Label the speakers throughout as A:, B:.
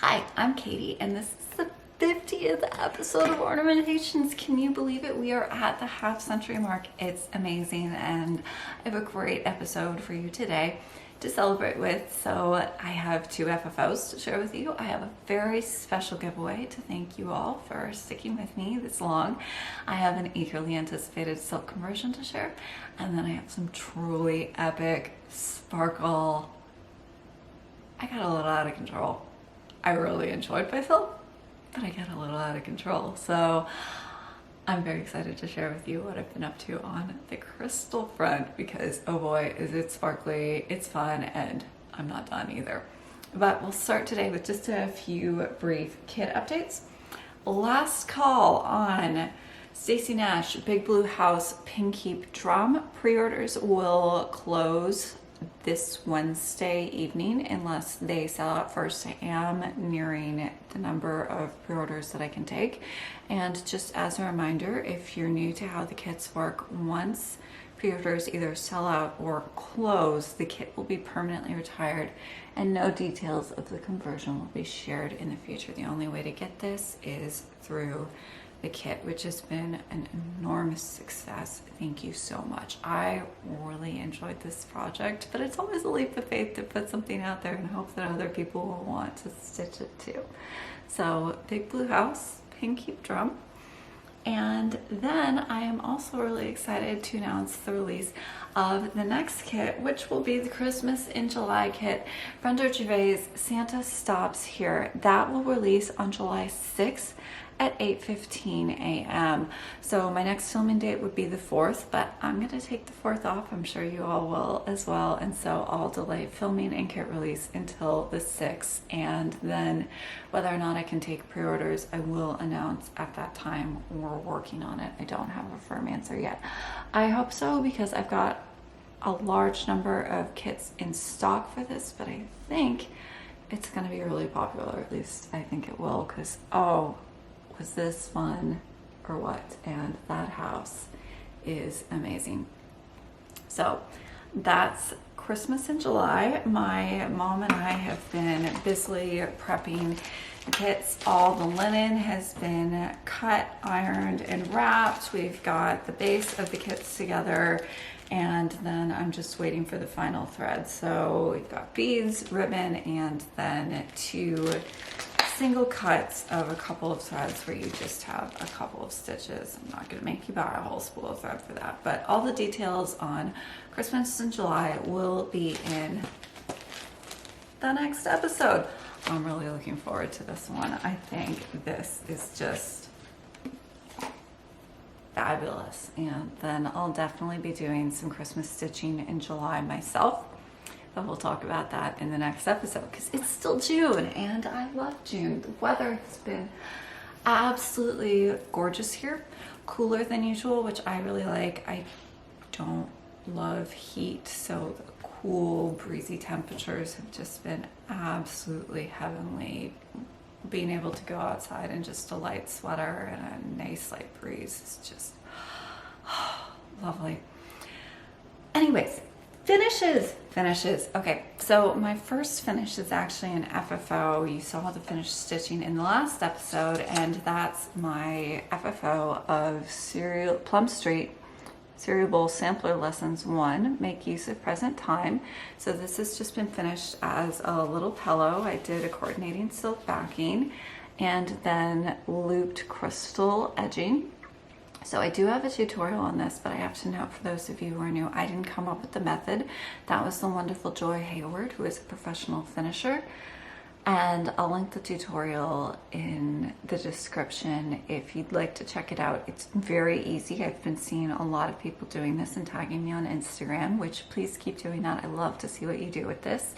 A: Hi, I'm Katie, and this is the 50th episode of Ornamentations. Can you believe it? We are at the half-century mark. It's amazing, and I have a great episode for you today to celebrate with. So I have two FFOs to share with you. I have a very special giveaway to thank you all for sticking with me this long. I have an eagerly anticipated silk conversion to share, and then I have some truly epic sparkle. I got a little out of control. I really enjoyed myself, but I got a little out of control. So I'm very excited to share with you what I've been up to on the crystal front because, oh boy, is it sparkly, it's fun, and I'm not done either. But we'll start today with just a few brief kit updates. Last call on Stacy Nash Big Blue House Pinkeep drum. Pre-orders will close this Wednesday evening unless they sell out first. I am nearing the number of pre-orders that I can take. And just as a reminder, if you're new to how the kits work, once pre-orders either sell out or close, the kit will be permanently retired and no details of the conversion will be shared in the future. The only way to get this is through the kit, which has been an enormous success. Thank you so much. I really enjoyed this project, but it's always a leap of faith to put something out there and hope that other people will want to stitch it too. So Big Blue House, Pinkeep drum. And then I am also really excited to announce the release of the next kit, which will be the Christmas in July kit. Brenda Gervais, Santa Stops Here. That will release on July 6th at 8:15 a.m. So my next filming date would be the 4th, but I'm going to take the 4th off. I'm sure you all will as well. And so I'll delay filming and kit release until the 6th. And then whether or not I can take pre-orders, I will announce at that time. We're working on it. I don't have a firm answer yet. I hope so because I've got a large number of kits in stock for this, but I think it's going to be really popular. At least I think it will because, oh, was this fun or what? And that house is amazing. So that's Christmas in July. My mom and I have been busily prepping the kits. All the linen has been cut, ironed, and wrapped. We've got the base of the kits together, and then I'm just waiting for the final thread. So we've got beads, ribbon, and then two single cuts of a couple of threads where you just have a couple of stitches. I'm not going to make you buy a whole spool of thread for that, but all the details on Christmas in July will be in the next episode. I'm really looking forward to this one. I think this is just fabulous. And then I'll definitely be doing some Christmas stitching in July myself. But we'll talk about that in the next episode because it's still June and I love June. The weather has been absolutely gorgeous here, cooler than usual, which I really like. I don't love heat, so the cool, breezy temperatures have just been absolutely heavenly. Being able to go outside in just a light sweater and a nice light breeze is just lovely. Anyways, finishes. Okay, so my first finish is actually an FFO. You saw the finished stitching in the last episode, and that's my FFO of Plum Street Cereal Bowl Sampler Lessons 1, Make Use of Present Time. So this has just been finished as a little pillow. I did a coordinating silk backing and then looped crystal edging. So I do have a tutorial on this, but I have to note for those of you who are new, I didn't come up with the method. That was the wonderful Joy Hayward, who is a professional finisher. And I'll link the tutorial in the description if you'd like to check it out. It's very easy. I've been seeing a lot of people doing this and tagging me on Instagram, which please keep doing that. I love to see what you do with this.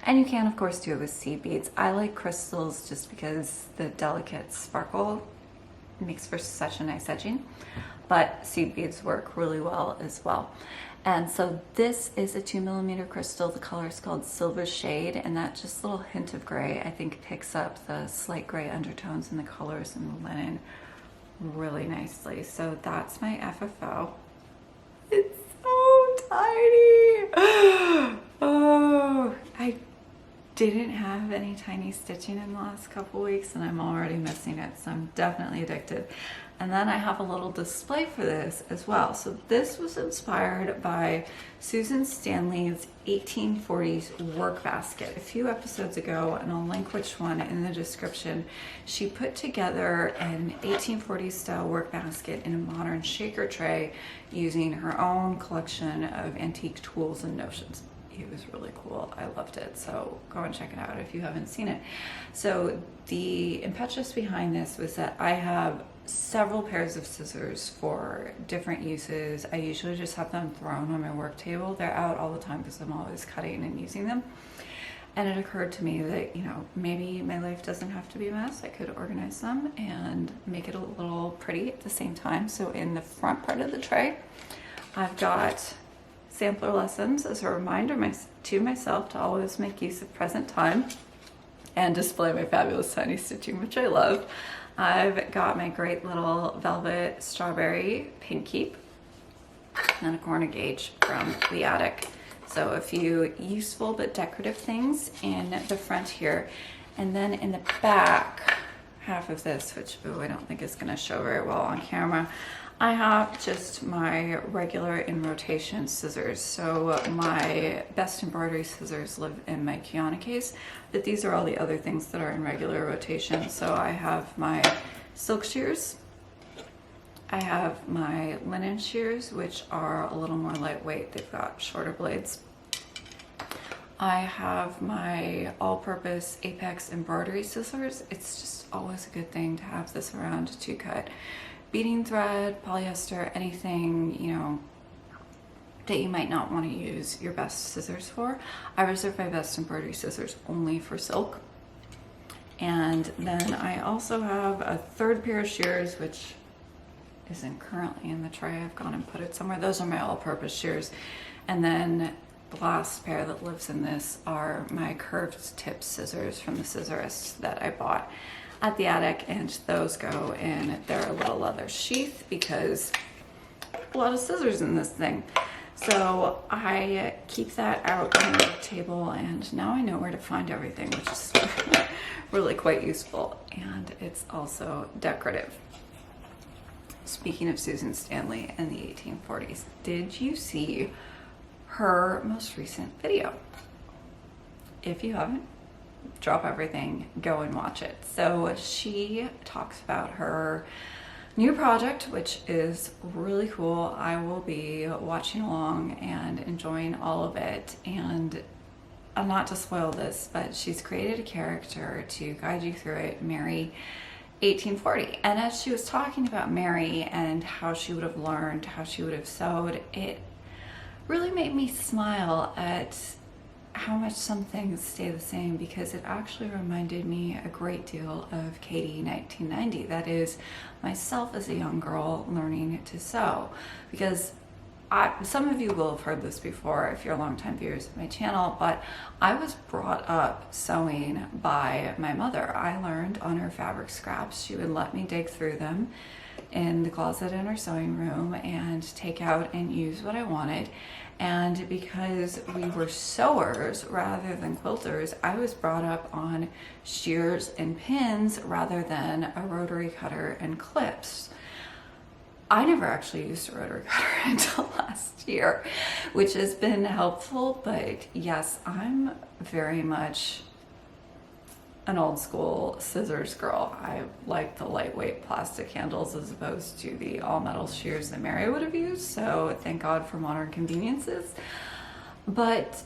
A: And you can, of course, do it with seed beads. I like crystals just because the delicate sparkle makes for such a nice edging, but seed beads work really well as well. And so this is a 2mm crystal. The color is called Silver Shade, and that just little hint of gray I think picks up the slight gray undertones and the colors in the linen really nicely. So that's my FFO. It's so tiny. Oh, I didn't have any tiny stitching in the last couple weeks and I'm already missing it, so I'm definitely addicted. And then I have a little display for this as well. So this was inspired by Susan Stanley's 1840s work basket. A few episodes ago, and I'll link which one in the description, she put together an 1840s style work basket in a modern shaker tray using her own collection of antique tools and notions. It was really cool. I loved it. So go and check it out if you haven't seen it. So the impetus behind this was that I have several pairs of scissors for different uses. I usually just have them thrown on my work table. They're out all the time because I'm always cutting and using them. And it occurred to me that, you know, maybe my life doesn't have to be a mess. I could organize them and make it a little pretty at the same time. So in the front part of the tray, I've got sampler lessons as a reminder to myself to always make use of present time and display my fabulous tiny stitching, which I love. I've got my great little velvet strawberry pinkeep and a corner gauge from the attic. So a few useful but decorative things in the front here. And then in the back half of this, which I don't think is going to show very well on camera, I have just my regular in rotation scissors. So my best embroidery scissors live in my Kiana case, but these are all the other things that are in regular rotation. So I have my silk shears, I have my linen shears, which are a little more lightweight. They've got shorter blades. I have my all-purpose Apex embroidery scissors. It's just always a good thing to have this around to cut beading thread, polyester, anything, you know, that you might not want to use your best scissors for. I reserve my best embroidery scissors only for silk. And then I also have a third pair of shears, which isn't currently in the tray. I've gone and put it somewhere. Those are my all-purpose shears. And then the last pair that lives in this are my curved tip scissors from the Scissorist that I bought at the attic, and those go in their little leather sheath because a lot of scissors in this thing. So I keep that out on the table, and now I know where to find everything, which is really quite useful, and it's also decorative. Speaking of Susan Stanley and the 1840s, did you see her most recent video? If you haven't, drop everything, go and watch it. So she talks about her new project, which is really cool. I will be watching along and enjoying all of it. And not to spoil this, but she's created a character to guide you through it, Mary 1840. And as she was talking about Mary and how she would have learned, how she would have sewed, it really made me smile at how much some things stay the same, because it actually reminded me a great deal of Katie 1990. That is myself as a young girl learning to sew, because some of you will have heard this before if you're longtime viewers of my channel, but I was brought up sewing by my mother. I learned on her fabric scraps. She would let me dig through them in the closet in her sewing room and take out and use what I wanted. And because we were sewers rather than quilters, I was brought up on shears and pins rather than a rotary cutter and clips. I never actually used a rotary cutter until last year, which has been helpful. But yes, I'm very much an old school scissors girl. I like the lightweight plastic handles as opposed to the all metal shears that Mary would have used. So thank God for modern conveniences. But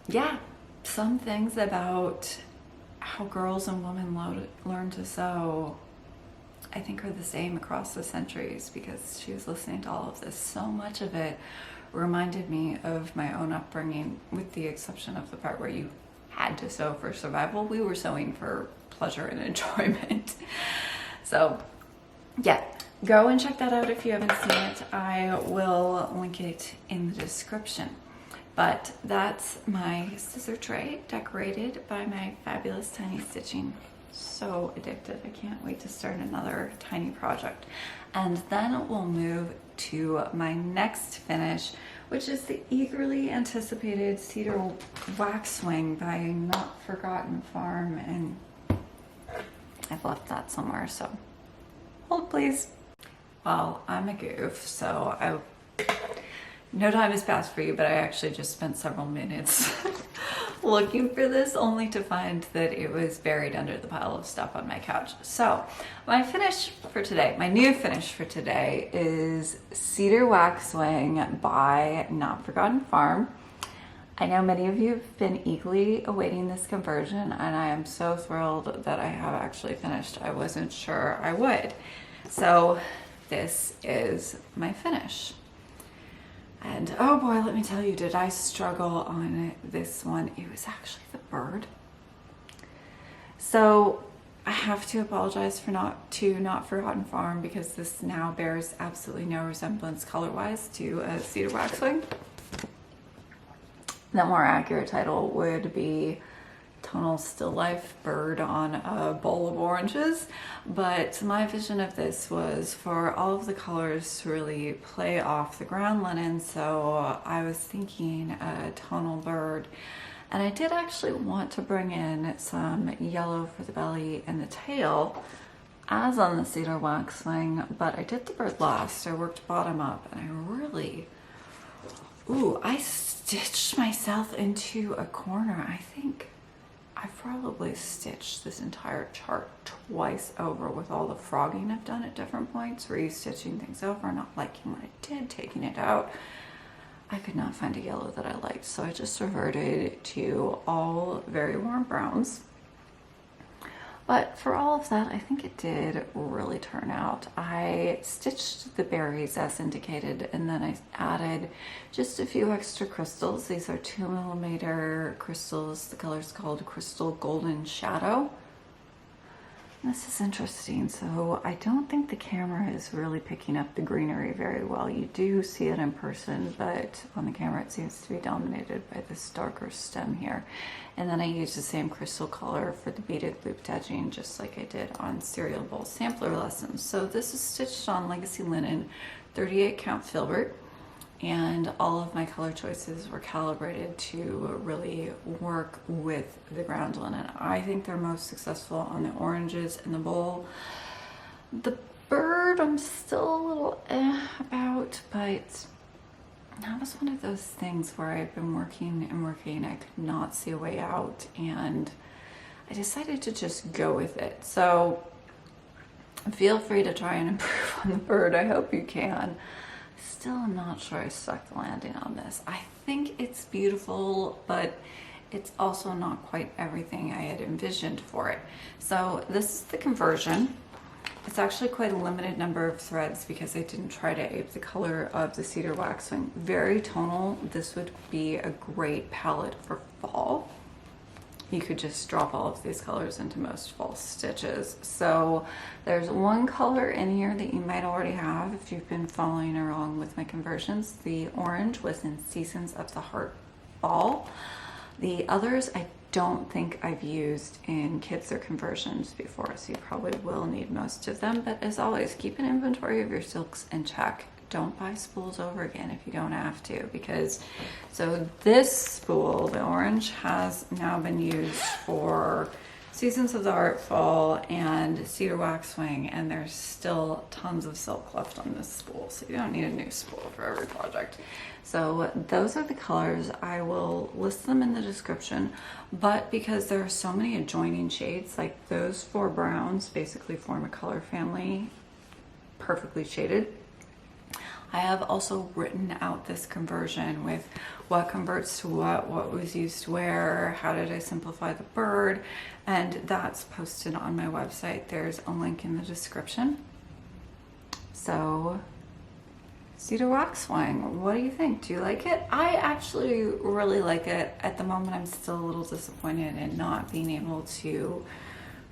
A: yeah, some things about how girls and women learn to sew, I think, are the same across the centuries, because she was listening to all of this. So much of it reminded me of my own upbringing, with the exception of the part where you had to sew for survival. We were sewing for pleasure and enjoyment. So yeah, go and check that out if you haven't seen it. I will link it in the description. But that's my scissor tray decorated by my fabulous tiny stitching. so addicted. I can't wait to start another tiny project. And then we'll move to my next finish, which is the eagerly anticipated Cedar Waxwing by Not Forgotten Farm, and I've left that somewhere, so hold please. Well, I'm a goof, so no time has passed for you, but I actually just spent several minutes looking for this, only to find that it was buried under the pile of stuff on my couch. So my finish for today, my new finish for today, is Cedar Waxwing by Not Forgotten Farm. I know many of you have been eagerly awaiting this conversion, and I am so thrilled that I have actually finished. I wasn't sure I would. So this is my finish. And oh boy, let me tell you, did I struggle on this one. It was actually the bird. So I have to apologize for Not Forgotten Farm, because this now bears absolutely no resemblance color-wise to a Cedar Waxwing. The more accurate title would be Tonal Still Life Bird on a Bowl of Oranges, but my vision of this was for all of the colors to really play off the ground linen, so I was thinking a tonal bird. And I did actually want to bring in some yellow for the belly and the tail, as on the Cedar Waxwing, but I did the bird last. I worked bottom up, and I stitched myself into a corner. I think I've probably stitched this entire chart twice over with all the frogging I've done at different points, re-stitching things over, not liking what I did, taking it out. I could not find a yellow that I liked, so I just reverted to all very warm browns. But for all of that, I think it did really turn out. I stitched the berries as indicated, and then I added just a few extra crystals. These are 2mm crystals. The color is called Crystal Golden Shadow. This is interesting. So I don't think the camera is really picking up the greenery very well. You do see it in person, but on the camera it seems to be dominated by this darker stem here. And then I used the same crystal color for the beaded looped edging, just like I did on Cereal Bowl Sampler Lessons. So this is stitched on Legacy Linen 38 count Filbert, and all of my color choices were calibrated to really work with the ground linen. I think they're most successful on the oranges in the bowl. The bird I'm still a little about, but that was one of those things where I've been working and working. I could not see a way out, and I decided to just go with it. So feel free to try and improve on the bird. I hope you can. Still, I'm not sure I stuck the landing on this. I think it's beautiful, but it's also not quite everything I had envisioned for it. So this is the conversion. It's actually quite a limited number of threads because I didn't try to ape the color of the Cedar Waxwing. Very tonal. This would be a great palette for fall. You could just drop all of these colors into most fall stitches. So there's one color in here that you might already have if you've been following along with my conversions. The orange was in Seasons of the Heart Fall. The others I don't think I've used in kits or conversions before, so you probably will need most of them. But as always, keep an inventory of your silks in check. Don't buy spools over again if you don't have to, because so this spool, the orange, has now been used for Seasons of the Heart Fall and Cedar Waxwing, and there's still tons of silk left on this spool, so you don't need a new spool for every project. So those are the colors. I will list them in the description, but because there are so many adjoining shades, like those 4 browns basically form a color family, perfectly shaded. I have also written out this conversion with what converts to what was used where, how did I simplify the bird, and that's posted on my website. There's a link in the description. So, Cedar Waxwing, what do you think? Do you like it? I actually really like it. At the moment, I'm still a little disappointed in not being able to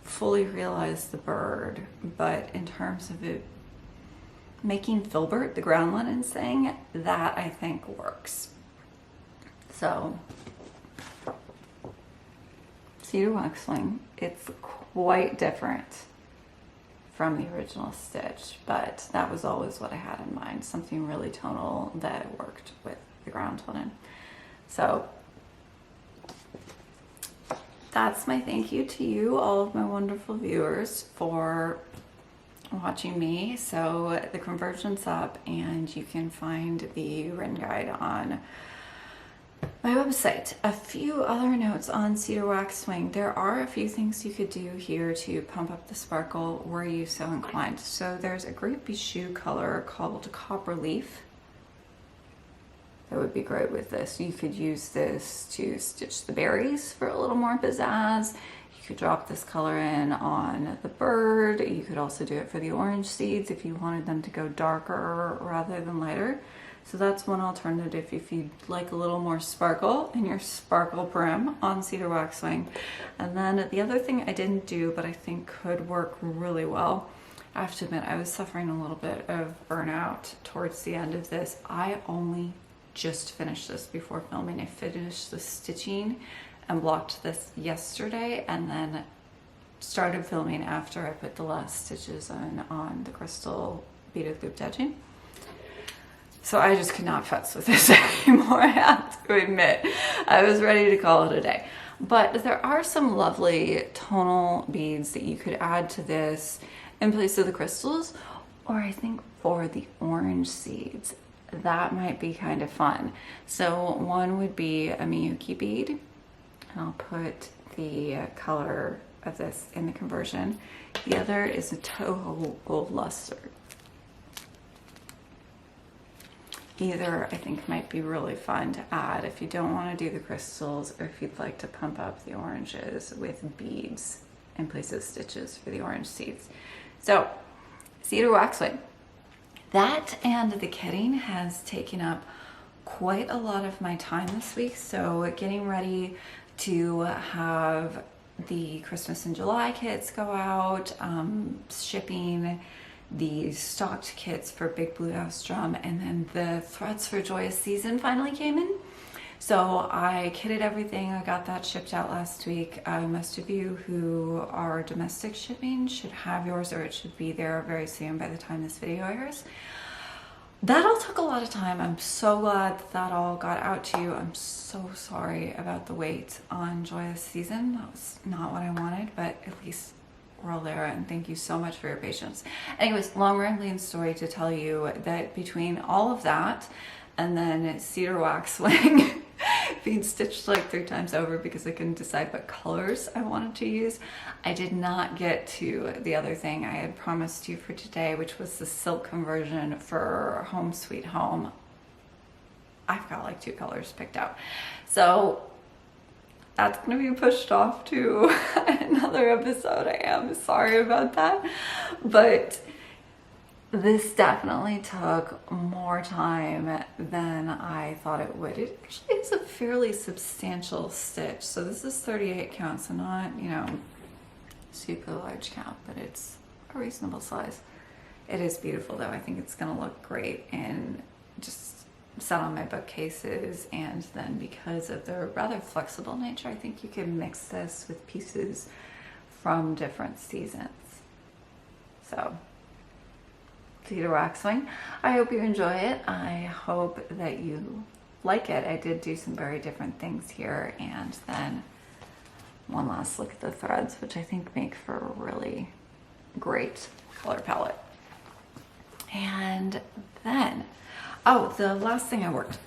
A: fully realize the bird, but in terms of it making Filbert, the ground linen thing, that I think works. So, cedar waxwing. It's quite different from the original stitch, but that was always what I had in mind, something really tonal that worked with the ground linen. So that's my thank you to you, all of my wonderful viewers, for watching me. So the conversion's up and you can find the written guide on my website. A few other notes on cedar waxwing. There are a few things you could do here to pump up the sparkle were you so inclined. So there's a great Bijoux color called Copper Leaf that would be great with this. You could use this to stitch the berries for a little more pizzazz. You could drop this color in on the bird. You could also do it for the orange seeds if you wanted them to go darker rather than lighter. So that's one alternative if you'd like a little more sparkle in your Sparkle Prim on cedar waxwing. And then the other thing I didn't do, but I think could work really well, I have to admit I was suffering a little bit of burnout towards the end of this. I only just finished this before filming. I finished the stitching and blocked this yesterday and then started filming after I put the last stitches on the crystal beaded looped edging. So I just could not futz with this anymore, I have to admit. I was ready to call it a day. But there are some lovely tonal beads that you could add to this in place of the crystals, or I think for the orange seeds. That might be kind of fun. So one would be a Miyuki bead, and I'll put the color of this in the conversion. The other is a Toho gold lustered. Either I think might be really fun to add if you don't want to do the crystals, or if you'd like to pump up the oranges with beads in place of stitches for the orange seeds. So cedar waxwing. That and the kitting has taken up quite a lot of my time this week. So getting ready to have the Christmas in July kits go out, shipping the stocked kits for Big Blue House Drum, and then the threads for Joyous Season finally came in. So I kitted everything. I got that shipped out last week. Most of you who are domestic shipping should have yours, or it should be there very soon by the time this video airs. That all took a lot of time. I'm so glad that all got out to you. I'm so sorry about the wait on Joyous Season. That was not what I wanted, but at least we're all there, and thank you so much for your patience. Anyways, long rambling story to tell you that between all of that and then cedar waxwing being stitched like 3 times over because I couldn't decide what colors I wanted to use, I did not get to the other thing I had promised you for today, which was the silk conversion for Home Sweet Home. I've got like 2 colors picked out. So that's going to be pushed off to another episode. I am sorry about that. But this definitely took more time than I thought it would. It actually is a fairly substantial stitch. So this is 38 count, so not, you know, super large count, but it's a reasonable size. It is beautiful though. I think it's going to look great and just set on my bookcases, and then because of the rather flexible nature, I think you can mix this with pieces from different seasons. So cedar waxwing, I hope you enjoy it. I hope that you like it. I did do some very different things here, and then one last look at the threads, which I think make for a really great color palette. And then oh, the last thing I worked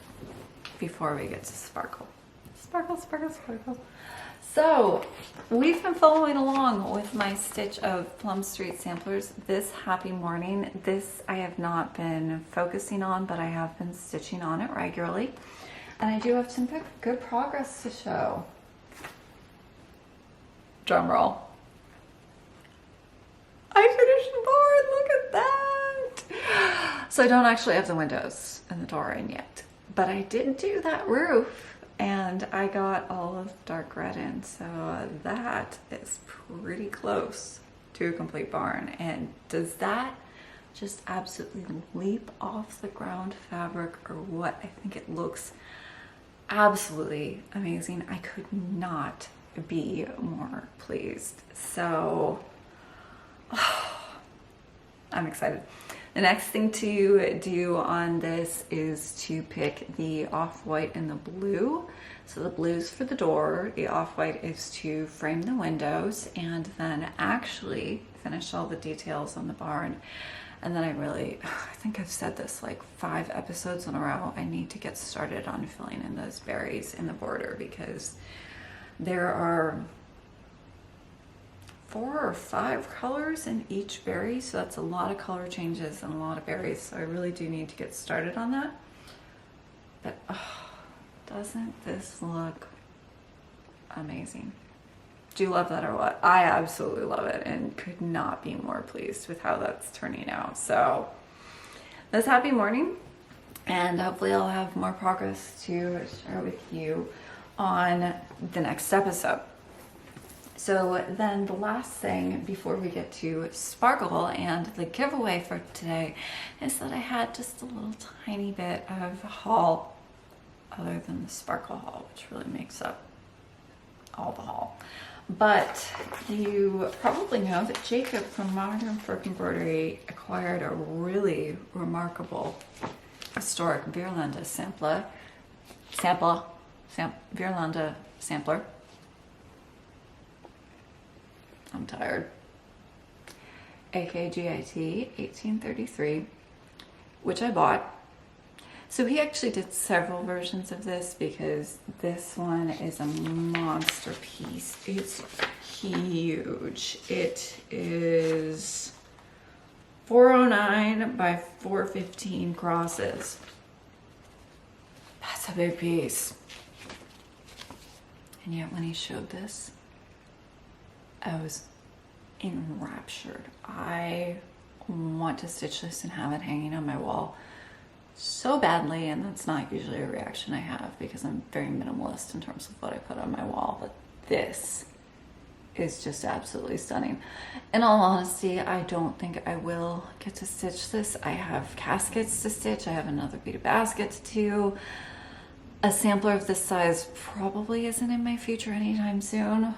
A: before we get to sparkle. Sparkle, sparkle, sparkle. So we've been following along with my stitch of Plum Street samplers this happy morning. This I have not been focusing on, but I have been stitching on it regularly. And I do have some good progress to show. Drum roll. I finished the board, look at that. So I don't actually have the windows and the door in yet, but I did do that roof, and I got all of the dark red in, so that is pretty close to a complete barn. And does that just absolutely leap off the ground fabric or what? I think it looks absolutely amazing. I could not be more pleased. So I'm excited. The next thing to do on this is to pick the off-white and the blue. So the blue's for the door, the off-white is to frame the windows, and then actually finish all the details on the barn. And then I think I've said this like 5 episodes in a row, I need to get started on filling in those berries in the border, because there are 4 or 5 colors in each berry, so that's a lot of color changes and a lot of berries, so I really do need to get started on that. But doesn't this look amazing? Do you love that or what? I absolutely love it and could not be more pleased with how that's turning out. So this happy morning, and hopefully I'll have more progress to share with you on the next episode. So then the last thing before we get to Sparkle and the giveaway for today is that I had just a little tiny bit of haul other than the Sparkle haul, which really makes up all the haul. But you probably know that Jacob from Modern Folk Embroidery acquired a really remarkable historic Virlanda Virlanda sampler. I'm tired. AKGIT 1833, which I bought. So he actually did several versions of this, because this one is a monster piece. It's huge. It is 409 by 415 crosses. That's a big piece. And yet when he showed this, I was enraptured. I want to stitch this and have it hanging on my wall so badly, and that's not usually a reaction I have because I'm very minimalist in terms of what I put on my wall, but this is just absolutely stunning. In all honesty, I don't think I will get to stitch this. I have caskets to stitch, I have another bead of basket to do. A sampler of this size probably isn't in my future anytime soon.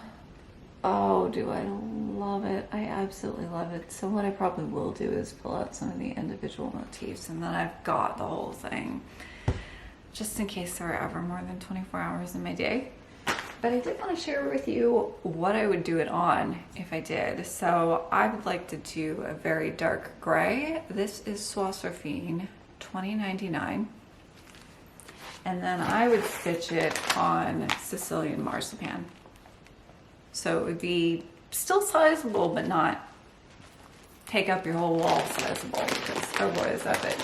A: Oh, do I love it. I absolutely love it. So what I probably will do is pull out some of the individual motifs, and then I've got the whole thing, just in case there are ever more than 24 hours in my day. But I did want to share with you what I would do it on if I did. So I would like to do a very dark gray. This is Scissorist 2099. And then I would stitch it on Sicilian marzipan. So it would be still sizable, but not take up your whole wall sizable, because oh boy, is that big.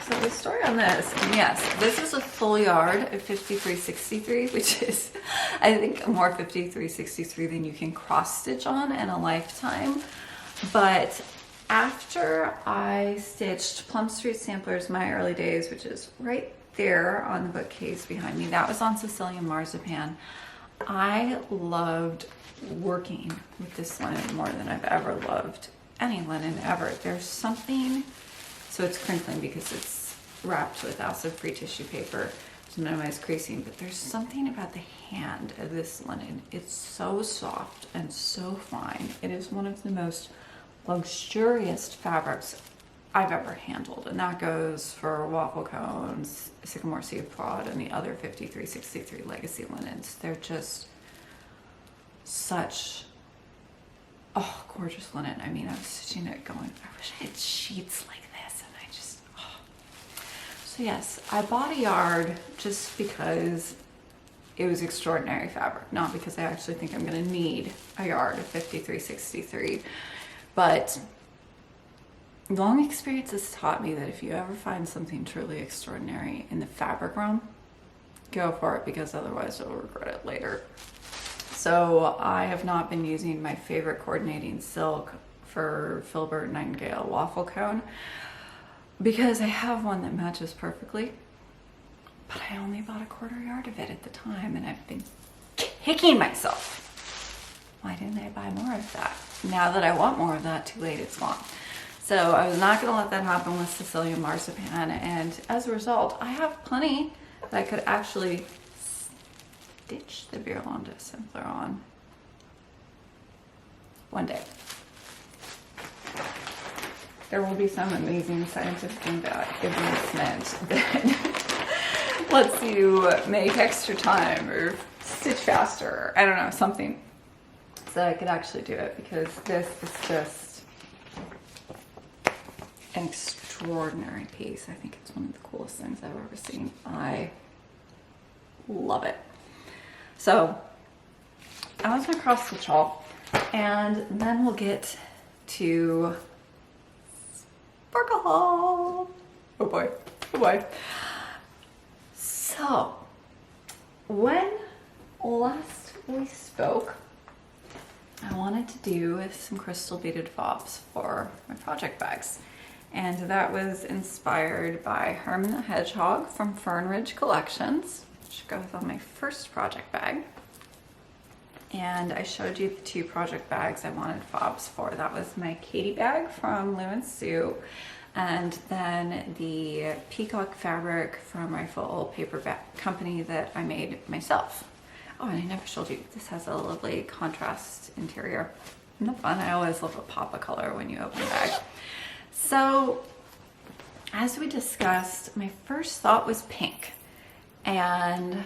A: So the story on this, and yes, this is a full yard of 5363, which is, I think, more 5363 than you can cross stitch on in a lifetime. But after I stitched Plum Street Samplers, my early days, which is right there on the bookcase behind me, that was on Sicilian marzipan. I loved working with this linen more than I've ever loved any linen ever. There's something, so it's crinkling because it's wrapped with acid-free tissue paper to minimize creasing, but there's something about the hand of this linen. It's so soft and so fine. It is one of the most luxurious fabrics I've ever handled, and that goes for waffle cones, sycamore seed prod, and the other 5363 legacy linens. They're just such gorgeous linen. I mean, I was stitching it going, I wish I had sheets like this, and I just So yes, I bought a yard just because it was extraordinary fabric, not because I actually think I'm going to need a yard of 5363, but long experience has taught me that if you ever find something truly extraordinary in the fabric realm, go for it, because otherwise you'll regret it later. So I have not been using my favorite coordinating silk for Filbert Nightingale waffle cone, because I have one that matches perfectly, but I only bought a quarter yard of it at the time, and I've been kicking myself. Why didn't I buy more of that? Now that I want more of that, too late, it's gone. So I was not going to let that happen with Sicilian marzipan, and as a result, I have plenty that I could actually ditch the Bijoux simpler on one day. There will be some amazing scientific advancement that lets you make extra time or stitch faster, or I don't know, something, so I could actually do it, because this is just an extraordinary piece. I think it's one of the coolest things I've ever seen. I love it. So I was gonna cross stitch all, and then we'll get to Sparkle haul. Oh boy, oh boy. So when last we spoke, I wanted to do some crystal beaded fobs for my project bags. And that was inspired by Herman the Hedgehog from Fern Ridge Collections, which goes on my first project bag. And I showed you the two project bags I wanted fobs for. That was my Katie bag from Lou & Sue, and then the peacock fabric from Rifle Paper Bag Company that I made myself. Oh, and I never showed you, this has a lovely contrast interior. Isn't that fun? I always love a pop of color when you open a bag. So, as we discussed, my first thought was pink. And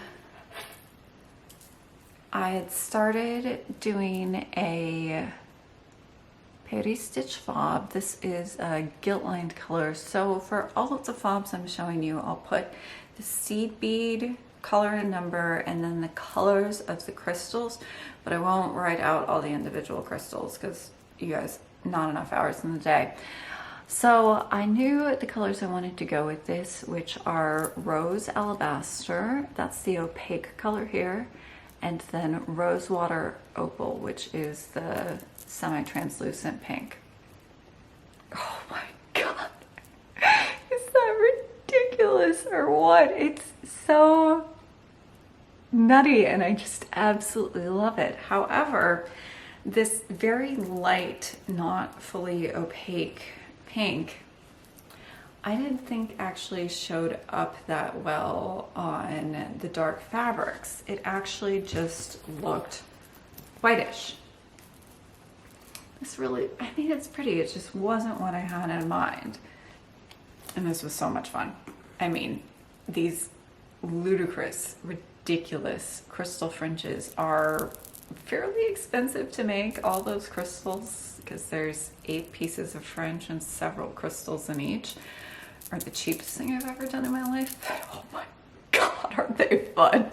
A: I had started doing a peri stitch fob. This is a gilt lined color. So for all of the fobs I'm showing you, I'll put the seed bead, color and number, and then the colors of the crystals, but I won't write out all the individual crystals because you guys, not enough hours in the day. So I knew the colors I wanted to go with this, which are Rose Alabaster, that's the opaque color here, and then Rosewater Opal, which is the semi-translucent pink. Oh my god, is that ridiculous or what? It's so nutty and I just absolutely love it. However, this very light, not fully opaque pink, I didn't think actually showed up that well on the dark fabrics. It actually just looked whitish. This really, I mean, it's pretty, it just wasn't what I had in mind. And this was so much fun. I mean, these ludicrous, ridiculous crystal fringes are fairly expensive to make, all those crystals, because there's 8 pieces of fringe and several crystals in each. Are the cheapest thing I've ever done in my life. Oh my god, aren't they fun?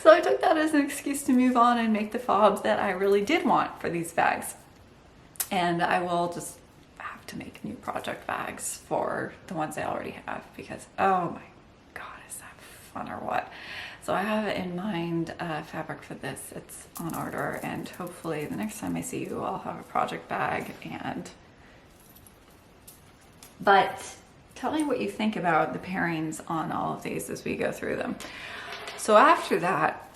A: So I took that as an excuse to move on and make the fobs that I really did want for these bags. And I will just have to make new project bags for the ones I already have, because oh my god, is that fun or what? So I have in mind fabric for this. It's on order, and hopefully the next time I see you I'll have a project bag. But tell me what you think about the pairings on all of these as we go through them. So after that,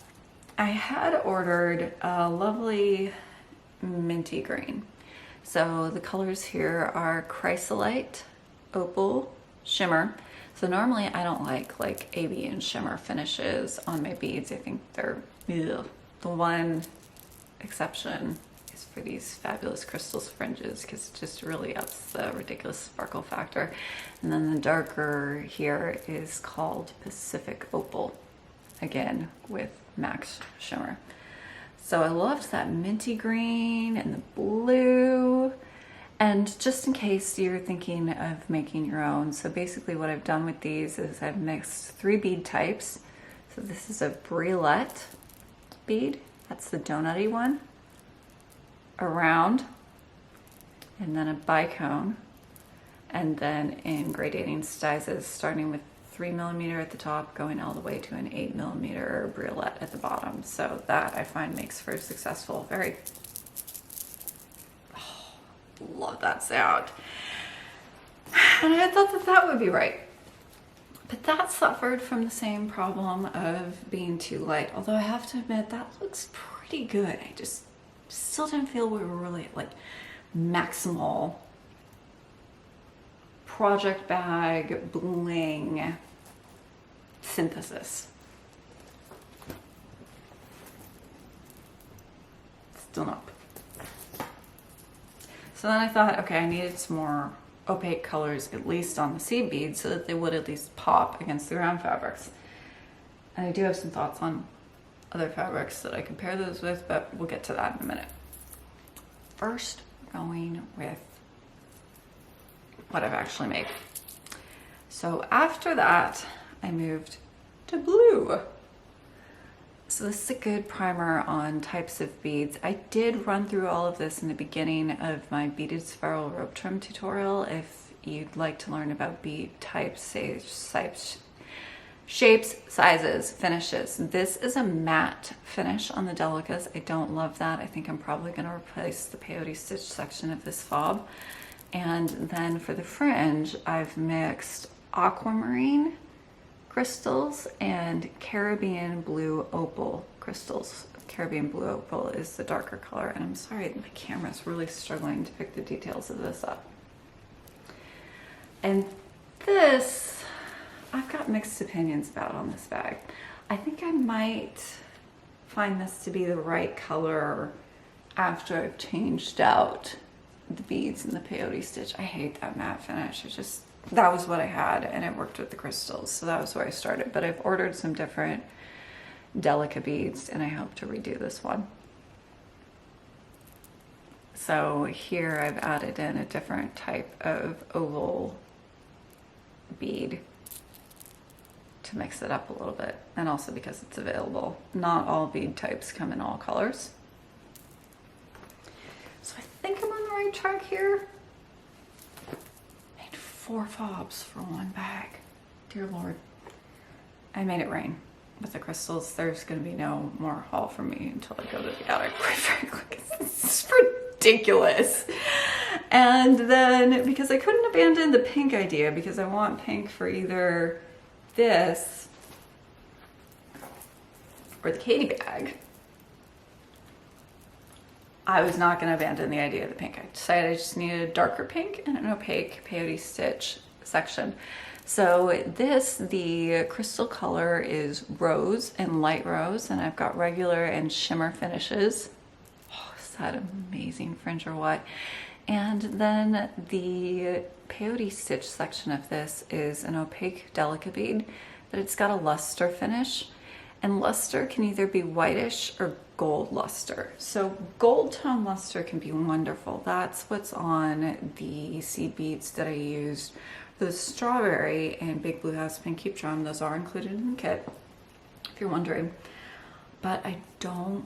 A: I had ordered a lovely minty green. So the colors here are Chrysolite, Opal, Shimmer. So normally I don't like AB and shimmer finishes on my beads. I think they're ugh. The one exception is for these fabulous crystals fringes, because it just really ups the ridiculous sparkle factor. And then the darker here is called Pacific Opal, again with max shimmer. So I loved that minty green and the blue. And just in case you're thinking of making your own, so basically what I've done with these is I've mixed 3 bead types. So this is a briolet bead, that's the donutty one, a round, and then a bicone, and then in gradating sizes, starting with 3mm at the top, going all the way to an 8mm briolet at the bottom. So that I find makes for a successful, very, oh, love that sound. And I thought that that would be right. But that suffered from the same problem of being too light. Although I have to admit, that looks pretty good. I just still didn't feel we were really at like maximal project bag bling synthesis. Still nope. So then I thought, okay, I needed some more opaque colors, at least on the seed beads, so that they would at least pop against the ground fabrics. And I do have some thoughts on other fabrics that I can pair those with, but we'll get to that in a minute. First, going with what I've actually made. So after that, I moved to blue. So this is a good primer on types of beads. I did run through all of this in the beginning of my beaded spiral rope trim tutorial. If you'd like to learn about bead types, shapes, sizes, finishes. This is a matte finish on the delicas. I don't love that. I think I'm probably going to replace the peyote stitch section of this fob. And then for the fringe, I've mixed aquamarine crystals and Caribbean blue opal crystals. Caribbean blue opal is the darker color, and I'm sorry, my camera's really struggling to pick the details of this up. And this, I've got mixed opinions about on this bag. I think I might find this to be the right color after I've changed out the beads and the peyote stitch. I hate that matte finish. That was what I had, and it worked with the crystals, so that was where I started. But I've ordered some different Delica beads, and I hope to redo this one. So here I've added in a different type of oval bead to mix it up a little bit, and also because it's available. Not all bead types come in all colors. So I think I'm on the right track here. 4 fobs for one bag. Dear Lord. I made it rain with the crystals. There's going to be no more haul from me until I go to the attic, quite frankly. This is ridiculous. And then, because I couldn't abandon the pink idea, because I want pink for either this or the Katie bag, I was not going to abandon the idea of the pink. I decided I just needed a darker pink and an opaque peyote stitch section. So the crystal color is rose and light rose, and I've got regular and shimmer finishes. Oh, is that amazing fringe or what? And then the peyote stitch section of this is an opaque Delica bead, but it's got a luster finish. And luster can either be whitish or gold luster. So gold tone luster can be wonderful. That's what's on the seed beads that I used. The strawberry and Big Blue House pinkeep drum, those are included in the kit, if you're wondering. But I don't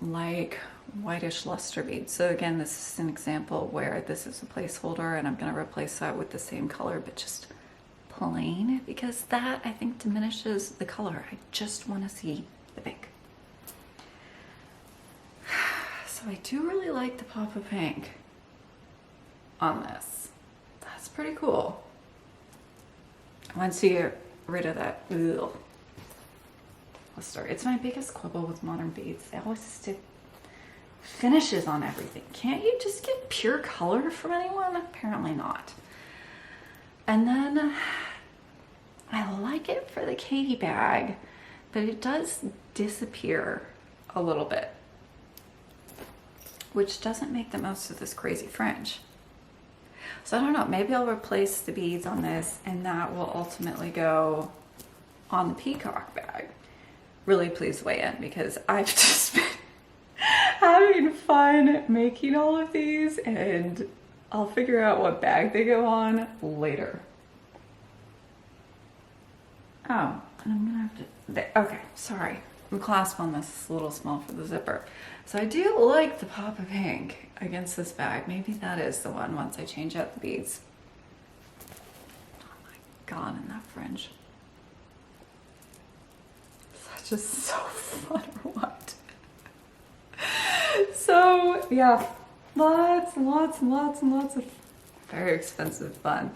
A: like whitish luster beads. So again, this is an example where this is a placeholder, and I'm going to replace that with the same color, but just plain, because that I think diminishes the color. I just want to see the pink. So I do really like the pop of pink on this. That's pretty cool. Once you get rid of that luster. It's my biggest quibble with modern beads. They always stick finishes on everything. Can't you just get pure color from anyone? Apparently not. And then I like it for the Katie bag, but it does disappear a little bit, which doesn't make the most of this crazy fringe. So I don't know, maybe I'll replace the beads on this, and that will ultimately go on the peacock bag. Really please weigh in, because I've just been having fun making all of these, and I'll figure out what bag they go on later. Oh, and I'm gonna have to, okay, sorry. The clasp on this is a little small for the zipper. So I do like the pop of pink against this bag. Maybe that is the one once I change out the beads. Oh my God, in that fringe. Is that just so fun or what? So yeah, lots of very expensive fun.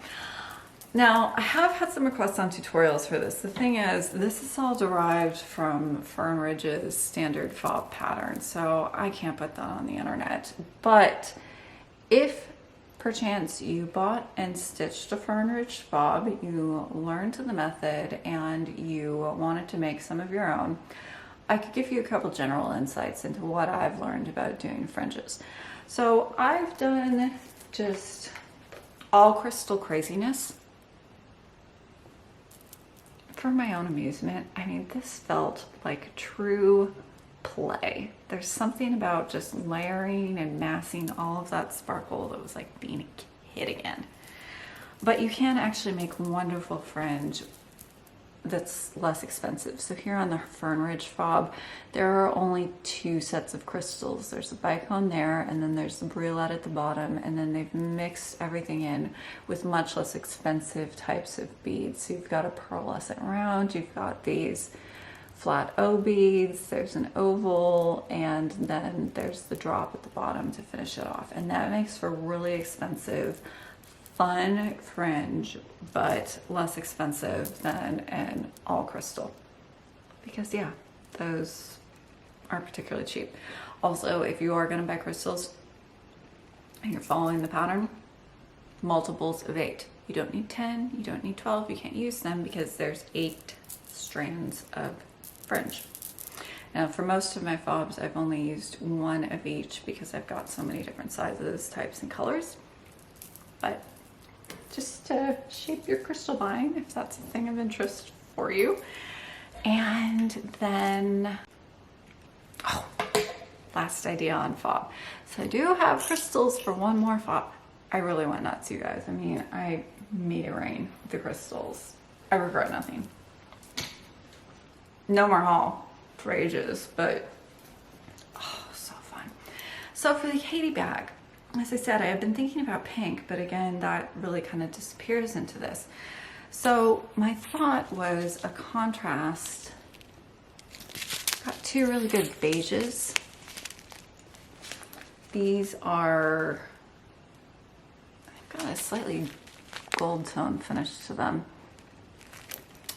A: Now, I have had some requests on tutorials for this. The thing is, this is all derived from Fern Ridge's standard fob pattern, so I can't put that on the internet. But if perchance you bought and stitched a Fern Ridge fob, you learned the method, and you wanted to make some of your own, I could give you a couple general insights into what I've learned about doing fringes. So I've done just all crystal craziness for my own amusement. I mean, this felt like true play. There's something about just layering and massing all of that sparkle that was like being a kid again. But you can actually make wonderful fringe that's less expensive. So here on the Fern Ridge fob, there are only 2 sets of crystals. There's a bicone there, and then there's the brulette at the bottom, and then they've mixed everything in with much less expensive types of beads. So you've got a pearlescent round, you've got these flat O beads, there's an oval, and then there's the drop at the bottom to finish it off. And that makes for really expensive, fun fringe, but less expensive than an all crystal, because yeah, those aren't particularly cheap. Also, if you are going to buy crystals and you're following the pattern, multiples of 8. You don't need 10, you don't need 12, you can't use them because there's 8 strands of fringe. Now for most of my fobs, I've only used 1 of each because I've got so many different sizes, types, and colors. But just to shape your crystal buying if that's a thing of interest for you. And then, oh, last idea on fob. So I do have crystals for 1 more fob. I really went nuts, you guys. I mean, I made it rain with the crystals. I regret nothing. No more haul for ages, but oh, so fun. So for the Katie bag, as I said, I have been thinking about pink, but again, that really kind of disappears into this. So my thought was a contrast. Got 2 really good beiges. These are, I've got a slightly gold tone finish to them.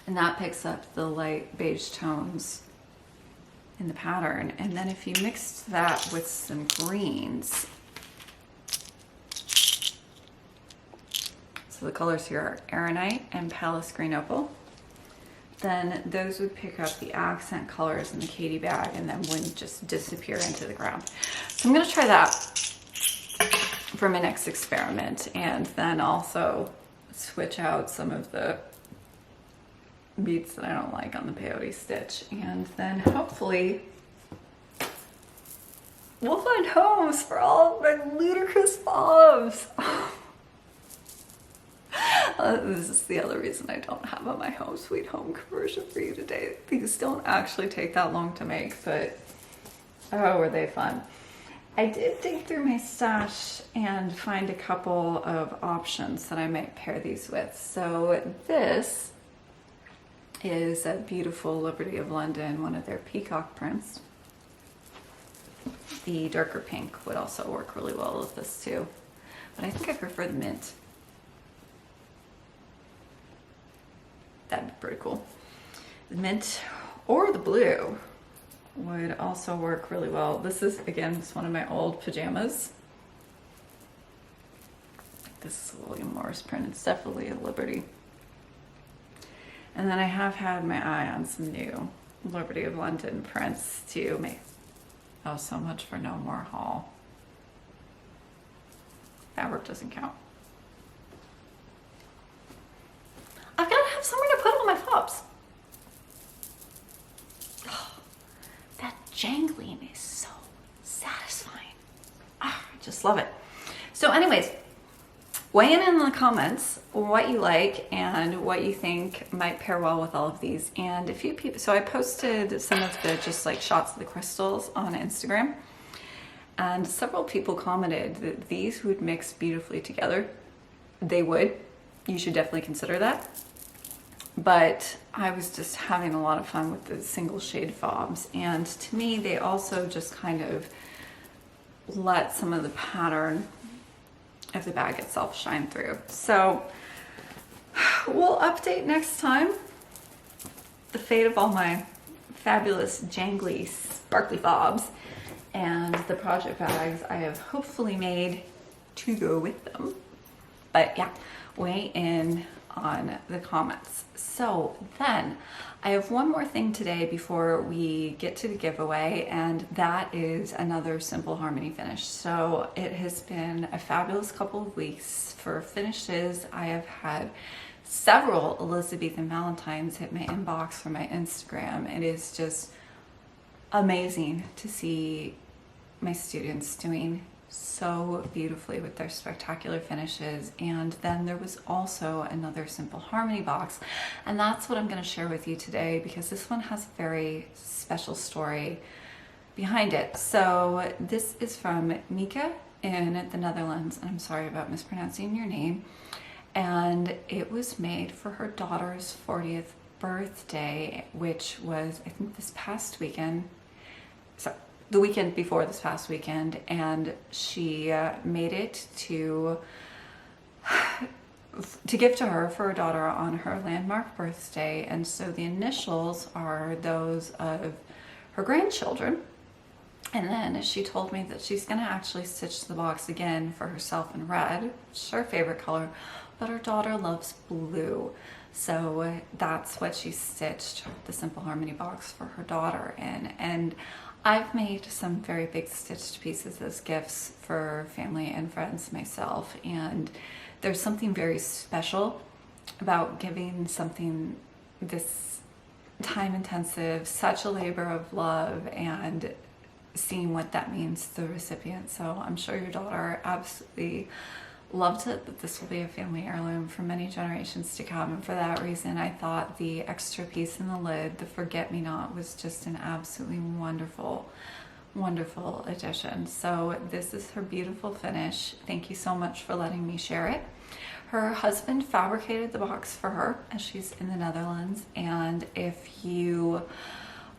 A: And that picks up the light beige tones in the pattern. And then if you mix that with some greens, so the colors here are Aeronite and Palace Green Opal, then those would pick up the accent colors in the Katie bag and then wouldn't just disappear into the ground. So I'm gonna try that for my next experiment, and then also switch out some of the beads that I don't like on the peyote stitch, and then hopefully we'll find homes for all of my ludicrous fobs. This is the other reason I don't have a My Home Sweet Home conversion for you today. These don't actually take that long to make, but oh, were they fun. I did dig through my stash and find a couple of options that I might pair these with. So this is a beautiful Liberty of London, one of their peacock prints. The darker pink would also work really well with this too, but I think I prefer the mint. That'd be pretty cool. The mint or the blue would also work really well. This is, again, it's one of my old pajamas. This is a William Morris print. It's definitely a Liberty. And then I have had my eye on some new Liberty of London prints to make. Oh, so much for no more haul. Fabric doesn't count. I've got to have somewhere to put all my fobs. Oh, that jangling is so satisfying. Oh, I just love it. So anyways, weigh in the comments what you like and what you think might pair well with all of these. And a few people, so I posted some of the just like shots of the crystals on Instagram, and several people commented that these would mix beautifully together. They would. You should definitely consider that. But I was just having a lot of fun with the single shade fobs, and to me they also just kind of let some of the pattern of the bag itself shine through. So we'll update next time the fate of all my fabulous jangly sparkly fobs and the project bags I have hopefully made to go with them. But yeah, weigh in on the comments. So then I have one more thing today before we get to the giveaway, and that is another simple harmony finish. So it has been a fabulous couple of weeks for finishes. I have had several Elizabethan Valentines hit my inbox from my Instagram. It is just amazing to see my students doing so beautifully with their spectacular finishes. And then there was also another simple harmony box, and that's what I'm going to share with you today, because this one has a very special story behind it. So this is from Miyuki in the Netherlands, and I'm sorry about mispronouncing your name. And it was made for her daughter's 40th birthday, which was, I think, this past weekend. So the weekend before this past weekend, and she made it to give to her for her daughter on her landmark birthday. And so the initials are those of her grandchildren. And then she told me that she's going to actually stitch the box again for herself in red, which is her favorite color, but her daughter loves blue. So that's what she stitched the Simple Harmony box for her daughter in. And I've made some very big stitched pieces as gifts for family and friends myself, and there's something very special about giving something this time intensive, such a labor of love, and seeing what that means to the recipient. So I'm sure your daughter absolutely loved it, that this will be a family heirloom for many generations to come. And for that reason, I thought the extra piece in the lid, the forget-me-not, was just an absolutely wonderful, wonderful addition. So this is her beautiful finish. Thank you so much for letting me share it. Her husband fabricated the box for her, as she's in the Netherlands. And if you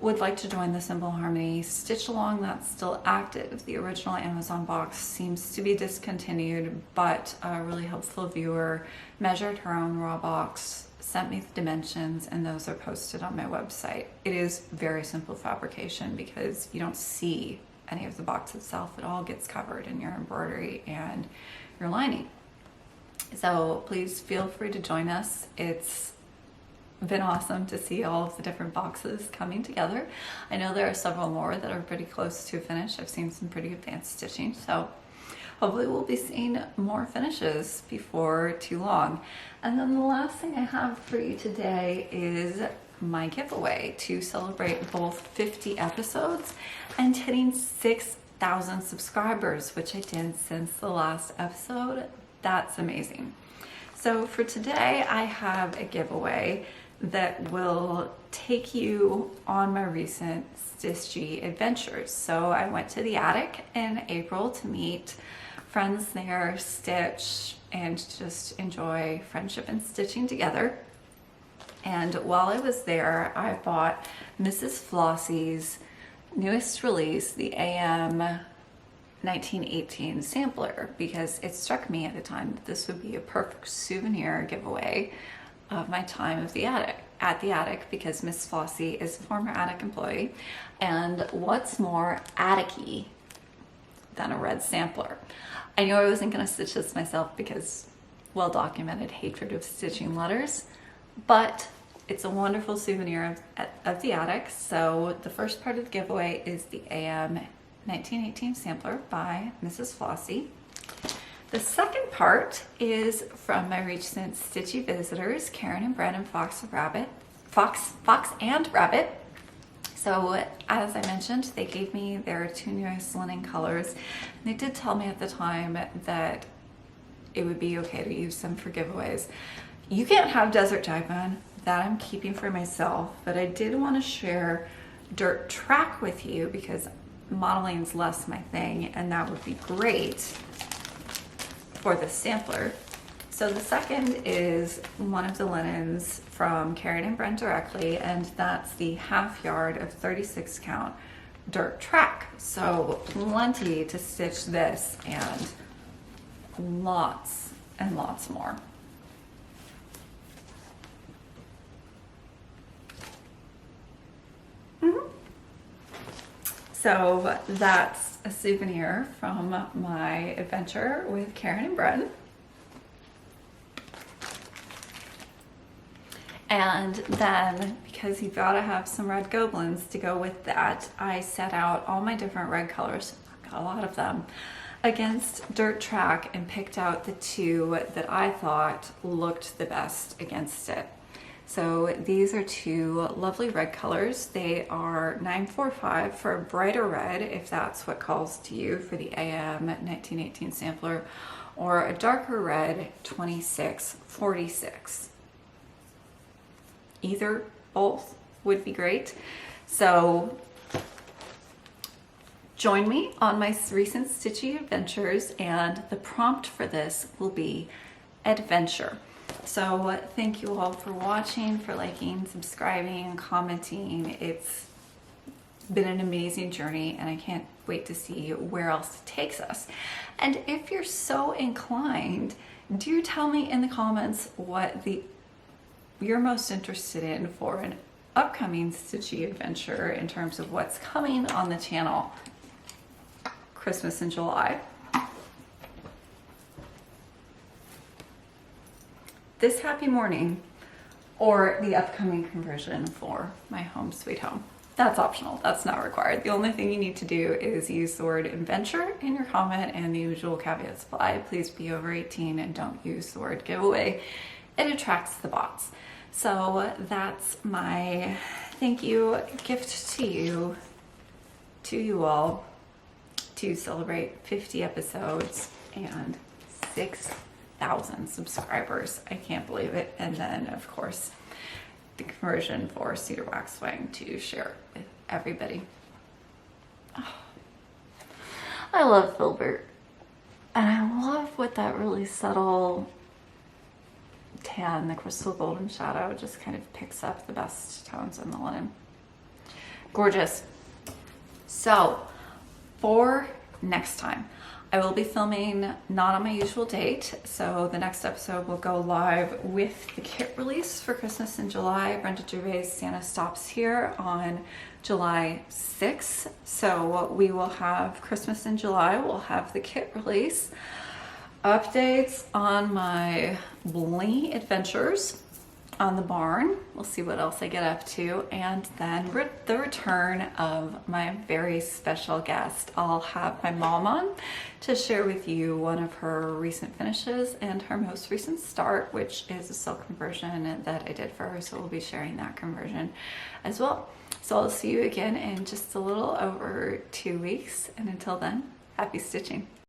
A: would like to join the Simple Harmony Stitch Along, that's still active. The original Amazon box seems to be discontinued, but a really helpful viewer measured her own raw box, sent me the dimensions, and those are posted on my website. It is very simple fabrication because you don't see any of the box itself. It all gets covered in your embroidery and your lining. So please feel free to join us. It's been awesome to see all of the different boxes coming together. I know there are several more that are pretty close to finish. I've seen some pretty advanced stitching, so hopefully we'll be seeing more finishes before too long. And then the last thing I have for you today is my giveaway to celebrate both 50 episodes and hitting 6,000 subscribers, which I did since the last episode. That's amazing. So for today, I have a giveaway that will take you on my recent stitchy adventures. So I went to the attic in April to meet friends there, stitch, and just enjoy friendship and stitching together. And while I was there, I bought Mrs. Flossie's newest release, the AM 1918 sampler, because it struck me at the time that this would be a perfect souvenir giveaway of my time at the attic, because Miss Flossie is a former attic employee, and what's more attic-y than a red sampler. I knew I wasn't going to stitch this myself because well-documented hatred of stitching letters, but it's a wonderful souvenir of the attic. So the first part of the giveaway is the AM 1918 sampler by Mrs. Flossie. The second part is from my recent stitchy visitors, Karen and Brandon Fox and Rabbit. So as I mentioned, they gave me their two newest linen colors. And they did tell me at the time that it would be okay to use them for giveaways. You can't have Desert Jaipon, that I'm keeping for myself, but I did want to share Dirt Track with you because modeling's less my thing, and that would be great for the sampler. So the second is one of the linens from Karen and Brent directly, and that's the half yard of 36 count Dirt Track. So plenty to stitch this and lots and lots more. So that's a souvenir from my adventure with Karen and Brent. And then, because you've got to have some red Gobelins to go with that, I set out all my different red colors, got a lot of them, against Dirt Track and picked out the two that I thought looked the best against it. So these are two lovely red colors. They are 945 for a brighter red, if that's what calls to you for the AM 1918 sampler, or a darker red, 2646. Either, both would be great. So join me on my recent stitching adventures, and the prompt for this will be adventure. So thank you all for watching, for liking, subscribing, commenting. It's been an amazing journey, and I can't wait to see where else it takes us. And if you're so inclined, do tell me in the comments what you're most interested in for an upcoming stitchy adventure in terms of what's coming on the channel Christmas in July. This happy morning, or the upcoming conversion for my home sweet home. That's optional, that's not required. The only thing you need to do is use the word adventure in your comment and the usual caveats apply. Please be over 18 and don't use the word giveaway. It attracts the bots. So that's my thank you gift to you all, to celebrate 50 episodes and 6,000 subscribers. I can't believe it. And then of course the conversion for Cedar Waxwing to share with everybody. Oh, I love Filbert, and I love what that really subtle tan, the crystal golden shadow, just kind of picks up the best tones in the linen. Gorgeous. So for next time, I will be filming not on my usual date, so the next episode will go live with the kit release for Christmas in July. Brenda Gervais' Santa Stops Here on July 6th. So we will have Christmas in July, we'll have the kit release, updates on my blingy adventures on the barn. We'll see what else I get up to, and then the return of my very special guest. I'll have my mom on to share with you one of her recent finishes and her most recent start, which is a silk conversion that I did for her, so we'll be sharing that conversion as well. So I'll see you again in just a little over 2 weeks, and until then, happy stitching.